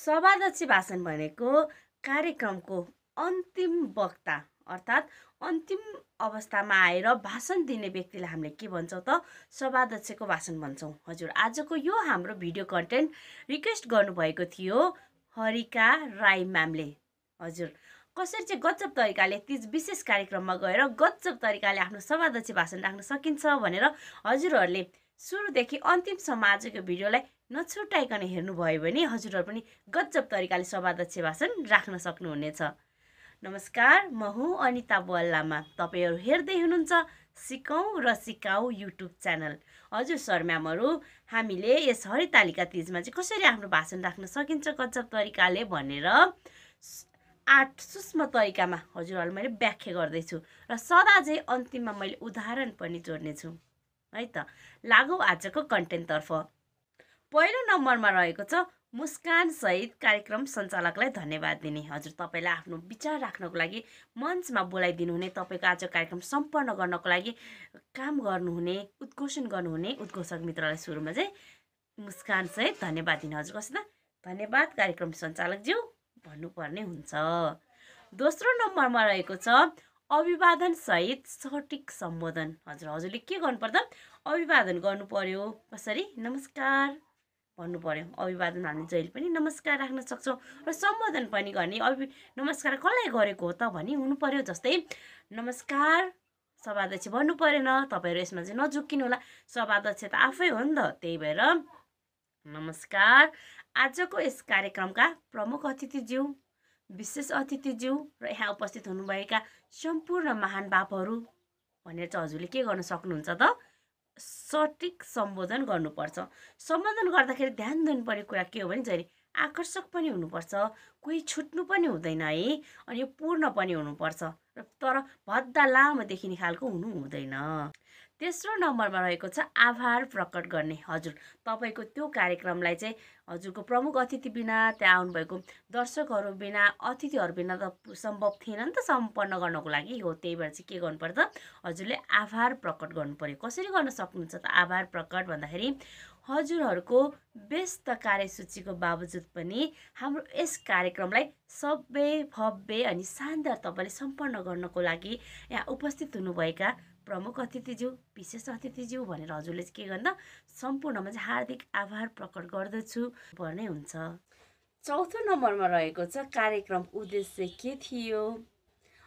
सभादक्षी भाषण भनेको कार्यक्रमको अन्तिम वक्ता अर्थात् अन्तिम अवस्थामा आएर भाषण दिने व्यक्तिलाई हामीले के भन्छौँ त सभादक्षको भाषण भन्छौँ। हजुर, आजको यो हाम्रो भिडियो कन्टेन्ट रिक्वेस्ट गर्नुभएको थियो हरिका राई म्यामले। हजुर, कसरी चाहिँ गजब तरिकाले तीज विशेष कार्यक्रममा गएर गजब तरिकाले आफ्नो सभादक्षी भाषण राख्न सकिन्छ भनेर हजुरहरूले सुरुदेखि अन्तिमसम्म आजको भिडियोलाई नछुटाइकन हेर्नुभयो भने हजुरहरू पनि गजब तरिकाले सभादक्ष भाषण राख्न सक्नुहुनेछ। नमस्कार, म हुँ अनिता बल्लामा। तपाईहरु हेर्दै हुनुहुन्छ सिकौं र सिकाऊ युट्युब च्यानल। हजुर सर म्यामहरु, हामीले यस हरितालिका तीजमा चाहिँ कसरी आफ्नो भाषण राख्न सकिन्छ गजब तरिकाले भनेर 8 सूक्ष्म तरिकामा हजुरहरुलाई मैले व्याख्या गर्दैछु र सदा चाहिँ अन्तिममा मैले उदाहरण पनि जोड्नेछु है त। लागौ आजको कन्टेन्ट तर्फ। पहिलो नम्बरमा रहेको छ मुस्कान सहित कार्यक्रम सञ्चालकलाई धन्यवाद दिने। हजुर, तपाईलाई आफ्नो विचार राख्नको लागि मञ्चमा बोलाइदिनु हुने, तपाईको आज कार्यक्रम सम्पन्न गर्नको लागि काम गर्नुहुने, उद्घोषण गर्नुहुने उद्घोषक मित्रलाई सुरुमा चाहिँ मुस्कान सहित धन्यवाद दिने। हजुर, कसैलाई धन्यवाद कार्यक्रम सञ्चालकज्यू भन्नुपर्ने हुन्छ। दोस्रो नम्बरमा रहेको छ अभिवादन सहित सटिक सम्बोधन। हजुरले के गर्नु पर्दा अभिवादन गर्नु पर्यो। कसरी? नमस्कार भन्नु पर्यो। अभिवादन हामी जहिले पनि नमस्कार राख्न सक्छौँ र सम्बोधन पनि गर्ने नमस्कार कसलाई गरेको हो त भनी हुनु पर्यो। जस्तै नमस्कार सभादक्ष भन्नु परेन, तपाईहरु यसमा चाहिँ नझुक्किनु होला, सभादक्ष त आफै हो नि त। त्यही भएर नमस्कार आजको यस कार्यक्रमका प्रमुख अतिथिज्यू, विशेष अतिथिज्यू र यहाँ उपस्थित हुनुभएका सम्पूर्ण महानुभावहरू भनेर चाहिँ हजुरले के गर्न सक्नुहुन्छ त सटिक सम्बोधन गर्नुपर्छ। सम्बोधन गर्दाखेरि ध्यान दिनुपर्ने कुरा के हो भने जहिले आकर्षक पनि हुनुपर्छ, कोही छुट्नु पनि हुँदैन है, अनि यो पूर्ण पनि हुनुपर्छ र तर भद्दा लामो देखिने खालको हुनु हुँदैन। तेस्रो नम्बरमा रहेको छ आभार प्रकट गर्ने। हजुर, तपाईको त्यो कार्यक्रमलाई चाहिँ हजुरको प्रमुख अतिथि बिना, त्यहाँ आउनुभएको दर्शकहरू बिना, अतिथिहरू बिना त सम्भव थिएन नि त सम्पन्न गर्नको लागि हो। त्यही भएर चाहिँ के गर्नुपर्छ हजुरले आभार प्रकट गर्नु पर्यो। कसरी गर्न सक्नुहुन्छ त आभार प्रकट भन्दाखेरि हजुरहरूको व्यस्त कार्यसूचीको बावजुद पनि हाम्रो यस कार्यक्रमलाई सबै भव्य अनि शानदार तपाईँले सम्पन्न गर्नको लागि यहाँ उपस्थित हुनुभएका प्रमुख अतिथिज्यू, विशेष अतिथिज्यू भनेर हजुरले के गर्दा सम्पूर्णमा चाहिँ हार्दिक आभार प्रकट गर्दछु भन्ने हुन्छ। चौथो नम्बरमा रहेको छ कार्यक्रम उद्देश्य के थियो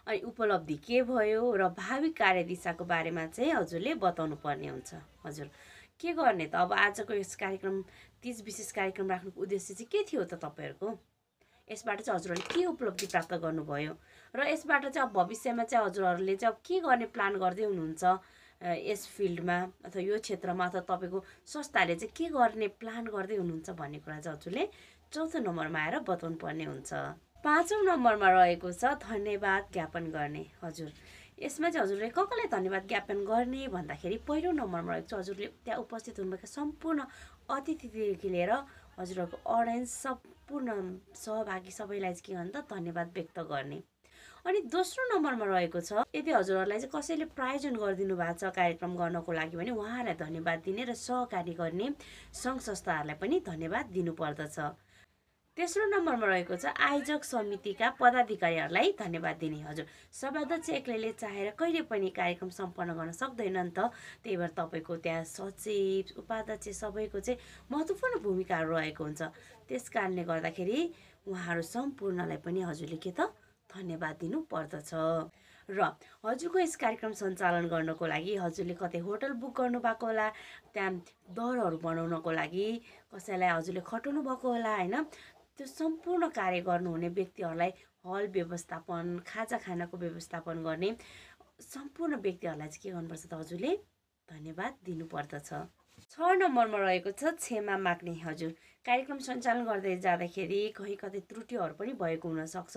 अनि उपलब्धि के भयो र भावी कार्यदिशाको बारेमा चाहिँ हजुरले बताउनु पर्ने हुन्छ। हजुर, के गर्ने त अब आजको यस कार्यक्रम तीज विशेष कार्यक्रम राख्नुको उद्देश्य चाहिँ के थियो त तपाईहरुको? यसबाट चाहिँ हजुरहरूले के उपलब्धि प्राप्त गर्नुभयो र यसबाट चाहिँ अब भविष्यमा चाहिँ हजुरहरूले चाहिँ अब के गर्ने प्लान गर्दै हुनुहुन्छ यस फिल्डमा अथवा यो क्षेत्रमा अथवा तपाईको संस्थाले चाहिँ के गर्ने प्लान गर्दै हुनुहुन्छ भन्ने कुरा चाहिँ हजुरले चौथो नम्बरमा आएर बताउनु पर्ने हुन्छ। पाँचौं नम्बरमा रहेको छ धन्यवाद ज्ञापन गर्ने। हजुर, यसमा चाहिँ हजुरले कसलाई धन्यवाद ज्ञापन गर्ने भन्दाखेरि पहिलो नम्बरमा रहेको छ हजुरले त्यहाँ उपस्थित हुनुभएका सम्पूर्ण अतिथिदेखि लिएर हजुरहरूको अडियन्स सम्पूर्ण सहभागी सबैलाई चाहिँ के गर्नु त धन्यवाद व्यक्त गर्ने। अनि दोस्रो नम्बरमा रहेको छ यदि हजुरहरूलाई चाहिँ कसैले प्रायोजन गरिदिनु भएको छ कार्यक्रम गर्नको लागि भने उहाँहरूलाई धन्यवाद दिने र सहकारी गर्ने सङ्घ संस्थाहरूलाई पनि धन्यवाद दिनुपर्दछ। तेस्रो नम्बरमा रहेको छ आयोजक समितिका पदाधिकारीहरूलाई धन्यवाद दिने। हजुर, सभादक्ष एक्लैले चाहेर कहिले पनि कार्यक्रम सम्पन्न गर्न सक्दैन नि त। त्यही भएर तपाईको त्यहाँ सचिव, उपाध्यक्ष सबैको चाहिँ महत्त्वपूर्ण भूमिकाहरू रहेको हुन्छ। त्यसकारणले गर्दाखेरि उहाँहरू सम्पूर्णलाई पनि हजुरले के त धन्यवाद दिनु पर्दछ। र हजुरको यस कार्यक्रम सञ्चालन गर्नको लागि हजुरले कतै होटल बुक गर्नुभएको होला, त्यहाँ दरहरू बनाउनको लागि कसैलाई हजुरले खटाउनु भएको होला हैन। त्यो सम्पूर्ण कार्य गर्नुहुने व्यक्तिहरूलाई हल व्यवस्थापन, खाजा खानाको व्यवस्थापन गर्ने सम्पूर्ण व्यक्तिहरूलाई चाहिँ के गर्नुपर्छ त हजुरले धन्यवाद दिनुपर्दछ। 6 नम्बरमा रहेको छ क्षमा माग्ने। हजुर, कार्यक्रम सञ्चालन गर्दै जाँदाखेरि कहीँ कतै त्रुटिहरू पनि भएको हुनसक्छ,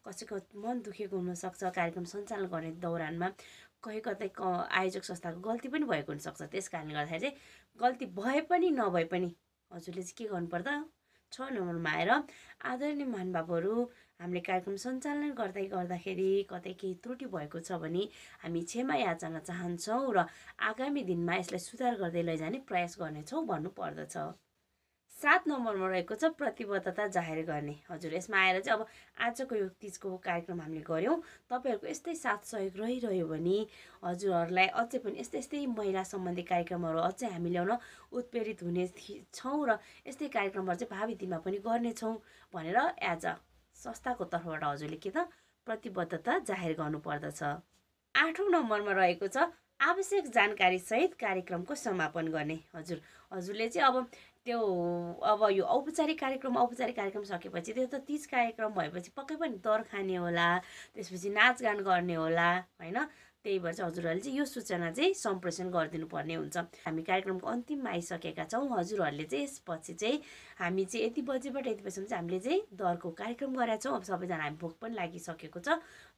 कसैको मन दुखेको हुनसक्छ, कार्यक्रम सञ्चालन गर्ने दौरानमा कहीँ कतै आयोजक संस्थाको गल्ती पनि भएको हुनसक्छ। त्यस कारणले गर्दाखेरि चाहिँ गल्ती भए पनि नभए पनि हजुरले चाहिँ के गर्नुपर्दा 6 नम्बरमा आएर आदरणीय महानुभावहरू, हामीले कार्यक्रम सञ्चालन गर्दाखेरि कतै केही त्रुटि भएको छ भने हामी क्षमा याचना चाहन्छौँ र आगामी दिनमा यसलाई सुधार गर्दै लैजाने प्रयास गर्नेछौँ भन्नु पर्दछ। 7 नम्बरमा रहेको छ प्रतिबद्धता जाहेर गर्ने। हजुर यसमा आएर चाहिँ अब आजको यो तीजको कार्यक्रम हामीले गऱ्यौँ। तपाईँहरूको यस्तै साथ सहयोग रहिरह्यो भने हजुरहरूलाई अझै पनि यस्तै महिला सम्बन्धी कार्यक्रमहरू अझै हामी ल्याउन उत्प्रेरित हुने छौँ र यस्तै कार्यक्रमहरू चाहिँ भावी दिनमा पनि गर्नेछौँ भनेर एज अ संस्थाको तर्फबाट हजुरले के त प्रतिबद्धता जाहेर गर्नुपर्दछ। 8औं नम्बरमा रहेको छ आवश्यक जानकारी सहित कार्यक्रमको समापन गर्ने। हजुरले चाहिँ अब यो औपचारिक कार्यक्रम सकेपछि त्यो त तीज कार्यक्रम भएपछि पक्कै पनि दर खाने होला, त्यसपछि नाचगान गर्ने होला होइन। त्यही भएर चाहिँ हजुरहरूले चाहिँ यो सूचना चाहिँ सम्प्रेषण गरिदिनु पर्ने हुन्छ। हामी कार्यक्रमको अन्तिममा आइसकेका छौँ। हजुरहरूले चाहिँ यसपछि चाहिँ हामी चाहिँ यति बजेबाट यति बजीसम्म चाहिँ हामीले चाहिँ दरको कार्यक्रम गरेका छौँ। अब सबैजना हामी भोक पनि लागिसकेको छ,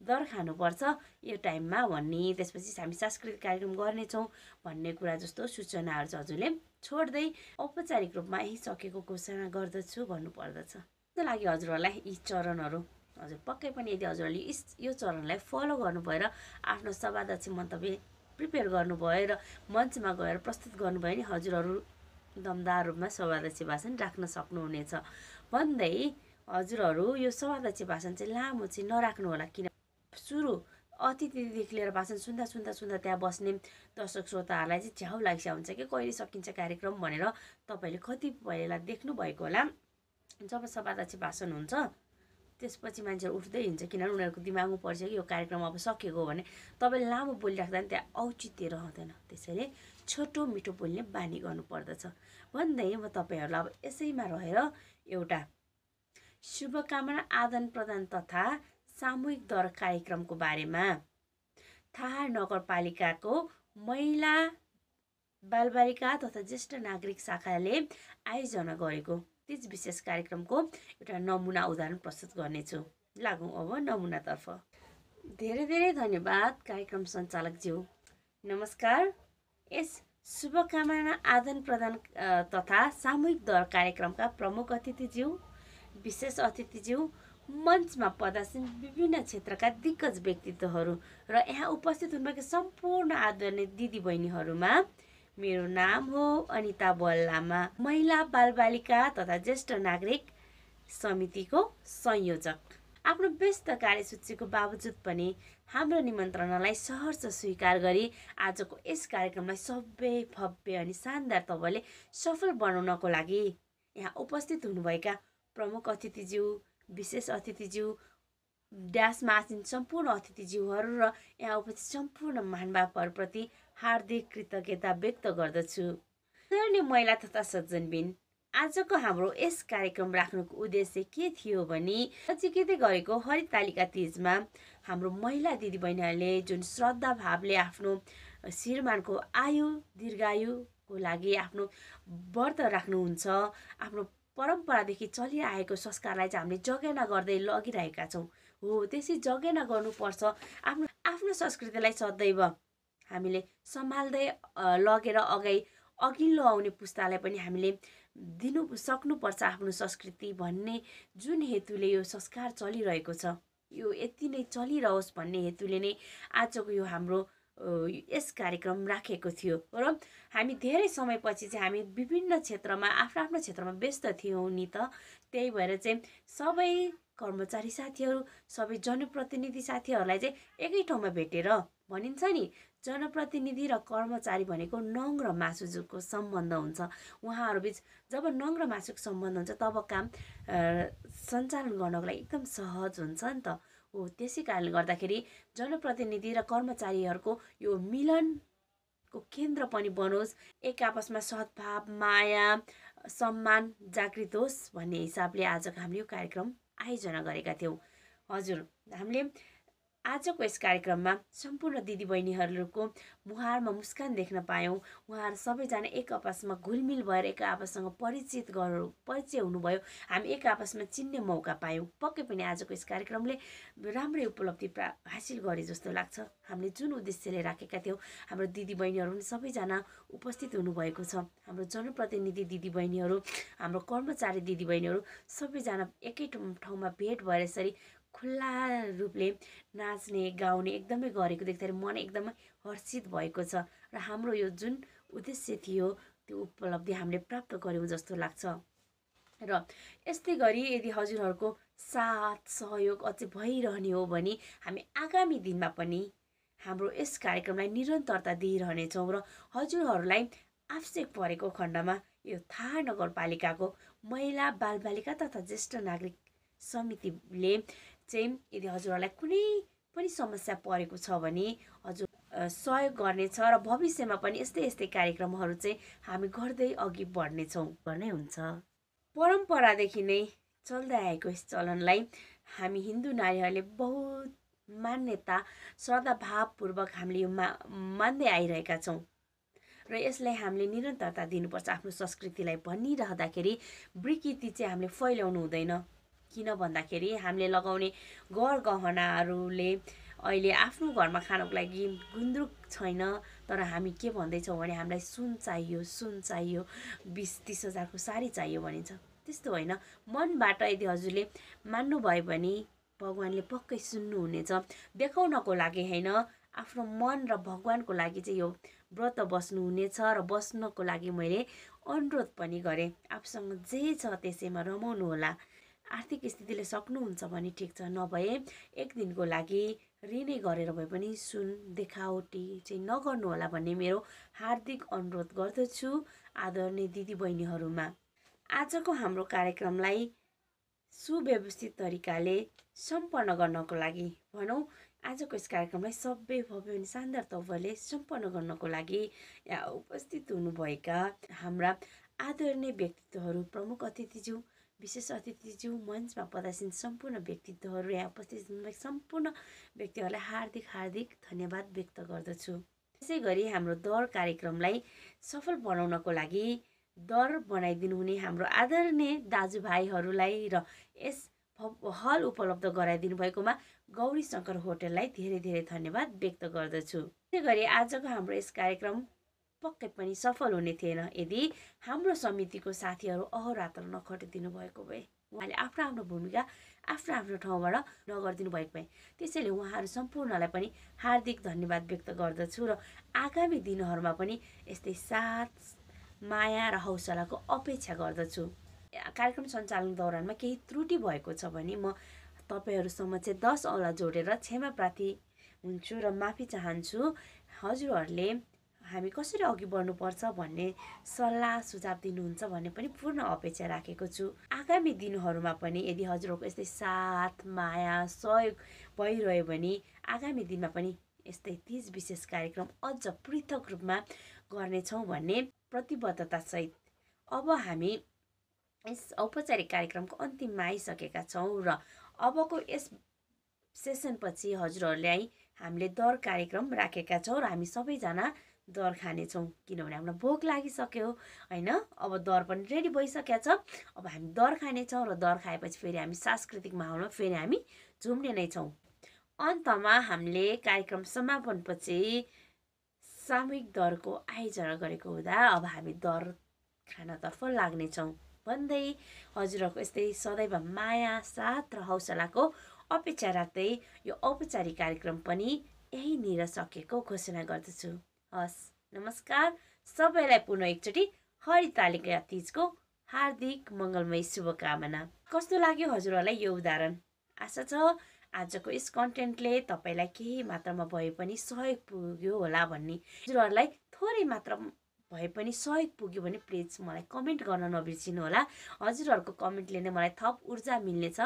दर खानुपर्छ यो टाइममा भन्ने, त्यसपछि हामी सांस्कृतिक कार्यक्रम गर्नेछौँ भन्ने कुरा जस्तो सूचनाहरू चाहिँ हजुरले छोड्दै औपचारिक रूपमा यही सकेको घोषणा गर्दछु भन्नुपर्दछ। त्यो लागि हजुरहरूलाई यी चरणहरू हजुर पक्कै पनि यदि हजुरहरूले यो चरणलाई फलो गर्नुभयो र आफ्नो सभाध्यक्ष मन्तव्य प्रिपेयर गर्नुभयो र मञ्चमा गएर प्रस्तुत गर्नुभयो भने हजुरहरू दमदार रूपमा सभाध्यक्ष भाषण राख्न सक्नुहुनेछ भन्दै हजुरहरू यो सभाध्यक्ष भाषण चाहिँ लामो चाहिँ नराख्नु होला। किन सुरु अतिथिदेखि लिएर भाषण सुन्दा त्यहाँ बस्ने दर्शक श्रोताहरूलाई चाहिँ झ्याउ लाग्छ हुन्छ कि कहिले सकिन्छ कार्यक्रम भनेर तपाईँले कतिपयलाई देख्नु भएको होला। जब सभाध्यक्ष भाषण हुन्छ त्यसपछि मान्छेहरू उठ्दै हिँड्छ, किनभने उनीहरूको दिमागमा पर्छ कि यो कार्यक्रम अब सकेको भने तपाईँले लामो बोलिराख्दा पनि त्यहाँ औचित्य रहँदैन। त्यसैले छोटो मिठो बोल्ने बानी गर्नुपर्दछ भन्दै म तपाईँहरूलाई अब यसैमा रहेर एउटा शुभकामना आदान प्रदान तथा सामूहिक दर कार्यक्रमको बारेमा थाहा नगरपालिकाको महिला बालबालिका तथा ज्येष्ठ नागरिक शाखाले आयोजना गरेको तीज विशेष कार्यक्रमको एउटा नमुना उदाहरण प्रस्तुत गर्नेछु। लागौँ अब नमुनातर्फ। धेरै धन्यवाद कार्यक्रम सञ्चालकज्यू। नमस्कार। यस शुभकामना आदान प्रदान तथा सामूहिक दर कार्यक्रमका प्रमुख अतिथिज्यू, विशेष अतिथिज्यू, मञ्चमा पदासीन विभिन्न क्षेत्रका दिग्गज व्यक्तित्वहरू र यहाँ उपस्थित हुनुभएका सम्पूर्ण आदरणीय दिदीबहिनीहरूमा मेरो नाम हो अनिता बल्लामा, महिला बालबालिका तथा ज्येष्ठ नागरिक समितिको संयोजक। आफ्नो व्यस्त कार्यसूचीको बावजुद पनि हाम्रो निमन्त्रणालाई सहर्ष स्वीकार गरी आजको यस कार्यक्रमलाई सबै भव्य अनि शानदार तपाईँले सफल बनाउनको लागि यहाँ उपस्थित हुनुभएका प्रमुख अतिथिज्यू, विशेष अतिथिज्यू, ड्यासमा आसीन सम्पूर्ण अतिथिज्यूहरू र यहाँ उपस्थित सम्पूर्ण महानुभावहरूप्रति हार्दिक कृतज्ञता व्यक्त गर्दछु। आदरणीय महिला तथा सज्जनबिन, आजको हाम्रो यस कार्यक्रम राख्नुको उद्देश्य के थियो भने नजिकै गरेको हरितालिका तीजमा हाम्रो महिला दिदीबहिनीहरूले जुन श्रद्धा भावले आफ्नो श्रीमानको आयु दीर्घायुको लागि आफ्नो व्रत राख्नुहुन्छ, आफ्नो परम्परादेखि चलिआएको संस्कारलाई चाहिँ हामीले जगेर्ना गर्दै लगिरहेका छौँ। हो त्यसै जगेर्ना गर्नुपर्छ। आफ्नो संस्कृतिलाई सदैव हामीले सम्हाल्दै लगेर अघिल्लो आउने पुस्तालाई पनि हामीले दिनु सक्नुपर्छ आफ्नो संस्कृति भन्ने जुन हेतुले यो संस्कार चलिरहेको छ, यो यति नै चलिरहोस् भन्ने हेतुले नै आजको यो हाम्रो यस कार्यक्रम राखेको थियो। र हामी धेरै समयपछि चाहिँ हामी विभिन्न क्षेत्रमा आफ्नो क्षेत्रमा व्यस्त थियौँ नि त। त्यही भएर चाहिँ सबै कर्मचारी साथीहरू, सबै जनप्रतिनिधि साथीहरूलाई चाहिँ एकै ठाउँमा भेटेर भनिन्छ नि, जनप्रतिनिधि र कर्मचारी भनेको नङ र मासुको सम्बन्ध हुन्छ। उहाँहरूबिच जब नङ र मासुको सम्बन्ध हुन्छ तब काम सञ्चालन गर्नको लागि एकदम सहज हुन्छ नि त। हो त्यसै कारणले गर्दाखेरि जनप्रतिनिधि र कर्मचारीहरूको यो मिलनको केन्द्र पनि बनोस्, एक आपसमा सद्भाव, माया, सम्मान जागृत होस् भन्ने हिसाबले आजको हामीले यो कार्यक्रम आयोजना गरेका थियौँ। हजुर हामीले आजको यस कार्यक्रममा सम्पूर्ण दिदीबहिनीहरूको मुहारमा मुस्कान देख्न पायौँ। उहाँहरू सबैजना एक आपसमा घुलमिल भएर एक आपससँग परिचय हुनुभयो। हामी एक आपसमा चिन्ने मौका पायौँ। पक्कै पनि आजको यस कार्यक्रमले राम्रै उपलब्धि हासिल गरे जस्तो लाग्छ। हामीले जुन उद्देश्यले राखेका थियौँ, हाम्रो दिदीबहिनीहरू पनि सबैजना उपस्थित हुनुभएको छ। हाम्रो जनप्रतिनिधि दिदीबहिनीहरू, हाम्रो कर्मचारी दिदीबहिनीहरू सबैजना एकै ठाउँमा भेट भएर यसरी खुल्ला रूपले नाच्ने गाउने एकदमै गरेको देख्दाखेरि मन एकदमै हर्षित भएको छ र हाम्रो यो जुन उद्देश्य थियो त्यो उपलब्धि हामीले प्राप्त गऱ्यौँ जस्तो लाग्छ। र यस्तै गरी यदि हजुरहरूको साथ सहयोग अझै भइरहने हो भने हामी आगामी दिनमा पनि हाम्रो यस कार्यक्रमलाई निरन्तरता दिइरहनेछौँ र हजुरहरूलाई आवश्यक परेको खण्डमा यो थाहा नगरपालिकाको महिला बालबालिका तथा ज्येष्ठ नागरिक समितिले चाहिँ यदि हजुरहरूलाई कुनै पनि समस्या परेको छ भने हजुर सहयोग गर्नेछ र भविष्यमा पनि यस्तै यस्तै कार्यक्रमहरू चाहिँ हामी गर्दै अघि बढ्नेछौँ गर्नै हुन्छ। परम्परादेखि नै चल्दै आएको यस चलनलाई हामी हिन्दू नारीहरूले बहुत मान्यता श्रद्धाभावपूर्वक हामीले यो मान्दै आइरहेका छौँ र यसलाई हामीले निरन्तरता दिनुपर्छ। आफ्नो संस्कृतिलाई भनिरहँदाखेरि विकृति चाहिँ हामीले फैलाउनु हुँदैन। किन भन्दाखेरि हामीले लगाउने गहनाहरूले अहिले आफ्नो घरमा खानको लागि गुन्द्रुक छैन, तर हामी के भन्दैछौँ भने हामीलाई सुन चाहियो 20-30 हजारको साडी चाहियो भनिन्छ। त्यस्तो होइन, मनबाट यदि हजुरले मान्नुभयो भने भगवान्ले पक्कै सुन्नुहुनेछ। देखाउनको लागि होइन, आफ्नो मन र भगवान्को लागि चाहिँ यो व्रत बस्नुहुनेछ र बस्नको लागि मैले अनुरोध पनि गरेँ। आफूसँग जे छ त्यसैमा रमाउनु होला। आर्थिक स्थितिले सक्नुहुन्छ भने ठिक छ, नभए एक दिनको लागि ऋणै गरेर भए पनि सुन देखावटी चाहिँ नगर्नु होला भन्ने मेरो हार्दिक अनुरोध गर्दछु आदरणीय दिदीबहिनीहरूमा। आजको हाम्रो कार्यक्रमलाई सुव्यवस्थित तरिकाले सम्पन्न गर्नको लागि भनौँ, आजको यस कार्यक्रमलाई सबै भव्य अनि शानदार तवरले सम्पन्न गर्नको लागि यहाँ उपस्थित हुनुभएका हाम्रा आदरणीय व्यक्तित्वहरू, प्रमुख अतिथिज्यू, विशेष अतिथिज्यू, मञ्चमा पदासीन सम्पूर्ण व्यक्तित्वहरू, यहाँ उपस्थित हुनुभएका सम्पूर्ण व्यक्तिहरूलाई हार्दिक धन्यवाद व्यक्त गर्दछु। त्यसै गरी हाम्रो दौड कार्यक्रमलाई सफल बनाउनको लागि दर बनाइदिनु हुने हाम्रो आदरणीय दाजुभाइहरूलाई र यस हल उपलब्ध गराइदिनु भएकोमा गौरी शङ्कर होटललाई धेरै धेरै धन्यवाद व्यक्त गर्दछु। त्यसै गरी आजको हाम्रो यस कार्यक्रम पक्कै पनि सफल हुने थिएन यदि हाम्रो समितिको साथीहरू अहोरात्र नखटिदिनु भएको भए, उहाँले आफ्नो भूमिका आफ्नो ठाउँबाट नगरिदिनु भएको भए। त्यसैले उहाँहरू सम्पूर्णलाई पनि हार्दिक धन्यवाद व्यक्त गर्दछु र आगामी दिनहरूमा पनि यस्तै साथ, माया र हौसलाको अपेक्षा गर्दछु। कार्यक्रम सञ्चालन दौरानमा केही त्रुटि भएको छ भने म तपाईँहरू समक्ष 10 औँला जोडेर क्षमा प्रार्थी हुन्छु र माफी चाहन्छु। हजुरहरूले हामी कसरी अघि बढ्नुपर्छ भन्ने सल्लाह सुझाव दिनुहुन्छ भन्ने पनि पूर्ण अपेक्षा राखेको छु। आगामी दिनहरूमा पनि यदि हजुरहरूको यस्तै साथ, माया, सहयोग भइरह्यो भने आगामी दिनमा पनि यस्तै तीज विशेष कार्यक्रम अझ पृथक रूपमा गर्नेछौँ भन्ने प्रतिबद्धतासहित अब हामी यस औपचारिक कार्यक्रमको अन्तिममा आइसकेका छौँ र अबको यस सेसनपछि हजुरहरूलाई हामीले दर कार्यक्रम राखेका छौँ र हामी सबैजना दर खानेछौँ, किनभने हामीलाई भोक लागिसक्यो होइन। अब दर पनि रेडी भइसकेको छ। अब हामी दर खानेछौँ र दर खाएपछि फेरि हामी सांस्कृतिक माहौलमा फेरि हामी झुम्ने नै छौँ। अन्तमा हामीले कार्यक्रम समापनपछि सामूहिक दरको आयोजना गरेको हुँदा अब हामी दर खानातर्फ लाग्नेछौँ भन्दै हजुरहरूको यस्तै सदैव माया, साथ र हौसलाको अपेक्षा राख्दै यो औपचारिक कार्यक्रम पनि यहीँनिर सकेको घोषणा गर्दछु। हस्, नमस्कार। सबैलाई पुनः एकचोटि हरितालिका तीजको हार्दिक मङ्गलमय शुभकामना। कस्तो लाग्यो हजुरहरूलाई यो उदाहरण? आशा छ आजको यस कन्टेन्टले तपाईँलाई केही मात्रामा भए पनि सहयोग पुग्यो होला भन्ने। हजुरहरूलाई थोरै मात्रा भए पनि सहयोग पुग्यो भने प्लिज मलाई कमेन्ट गर्न नबिर्सिनु होला। हजुरहरूको कमेन्टले नै मलाई थप ऊर्जा मिल्नेछ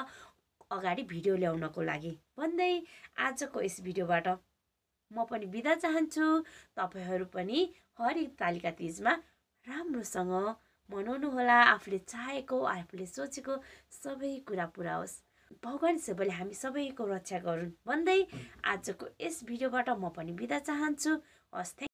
अगाडि भिडियो ल्याउनको लागि भन्दै आजको यस भिडियोबाट म पनि बिदा चाहन्छु। तपाईँहरू पनि हरितालिका तीजमा राम्रोसँग मनाउनु होला। आफूले चाहेको, आफूले सोचेको सबै कुरा पुरा होस्। भगवान् सबैले हामी सबैको रक्षा गरून् भन्दै आजको यस भिडियोबाट म पनि बिदा चाहन्छु। हस्।